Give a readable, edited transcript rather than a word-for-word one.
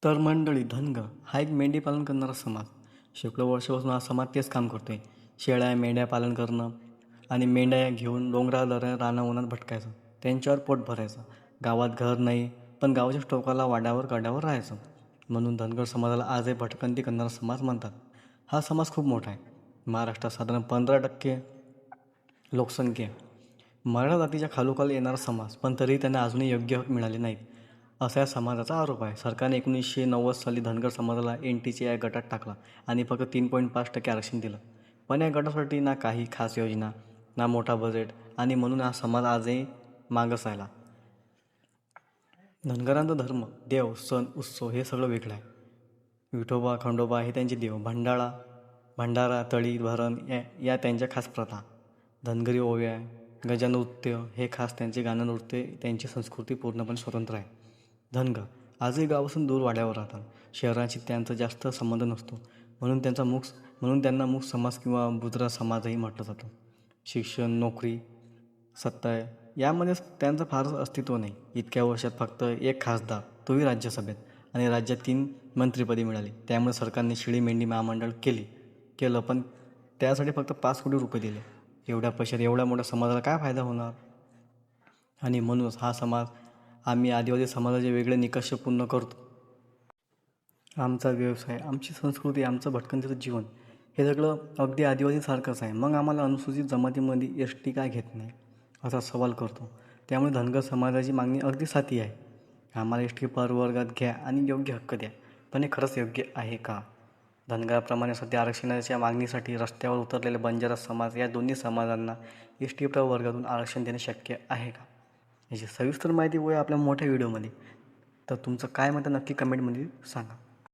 तर मंडळी, धनगर हा एक मेंढी पालन करणारा समाज. शेकडो वर्षापासून हा समाज तेच काम करतोय. शेळ्या मेंढ्या पालन करणं आणि मेंढ्या घेऊन डोंगराळ दऱ्या रानावनात भटकायचं, त्यांच्यावर पोट भरायचं. गावात घर नाही, पण गावाच्या टोकाला वाड्यावर कड्यावर राहायचं. म्हणून धनगर समाजाला आजही भटकंती करणारा समाज म्हणतात. हा समाज खूप मोठा आहे. महाराष्ट्रात साधारण 15% लोकसंख्या आहे. मराठा जातीच्या खालोखाल येणारा समाज, पण तरीही त्यांना अजूनही योग्य हक मिळाले नाहीत, असा या समाजाचा आरोप आहे. सरकारने 1990 साली धनगर समाजाला NTच्या या गटात टाकला आणि फक्त 3.5% आरक्षण दिलं. पण या गटासाठी ना काही खास योजना, ना मोठा बजेट, आणि म्हणून हा समाज आजही मागच राहिला. धनगरांचा धर्म, देव, सण, उत्सव हे सगळं वेगळं आहे. विठोबा खंडोबा हे त्यांचे देव, भंडारा, तळी, भरण या त्यांच्या खास प्रथा. धनगरी ओव्या, गजनृत्य हे खास त्यांचे गाणं नृत्य, त्यांची संस्कृती पूर्णपणे स्वतंत्र आहे. धनगर आजही गावापासून दूर वाड्यावर राहतात. शहरांशी त्यांचा जास्त संबंध नसतो, म्हणून त्यांना मूक समाज किंवा बुद्ध समाजही म्हटलं जातं. शिक्षण, नोकरी, सत्ता यामध्ये त्यांचं फारच अस्तित्व नाही. इतक्या वर्षात फक्त एक खासदार, तोही राज्यसभेत, आणि राज्यात 3 मंत्रिपदे मिळाली. त्यामुळे सरकारने शेळी मेंढी महामंडळ केलं, पण त्यासाठी फक्त 5 कोटी रुपये दिले. एवढ्या पैशात एवढ्या मोठ्या समाजाला काय फायदा होणार? आणि म्हणूनच हा समाज, आम्ही आदिवासी समाजाचे वेगळे निकष पूर्ण करतो. आमचा व्यवसाय, आमची संस्कृती, आमचं भटकंतीचं जीवन हे सगळं अगदी आदिवासीसारखंच आहे. मग आम्हाला अनुसूचित जमातीमध्ये ST काय घेत नाही, असा सवाल करतो. त्यामुळे धनगर समाजाची मागणी अगदी साधी आहे. आम्हाला ST प्रवर्गात घ्या आणि योग्य हक्क द्या. पण हे खरंच योग्य आहे का? धनगराप्रमाणे सध्या आरक्षणाच्या मागणीसाठी रस्त्यावर उतरलेले बंजारा समाज, या दोन्ही समाजांना ST प्रवर्गातून आरक्षण देणे शक्य आहे का? याची सविस्तर माहिती होईल आपल्या मोठ्या व्हिडिओमध्ये. तर तुमचं काय मत नक्की कमेंटमध्ये सांगा.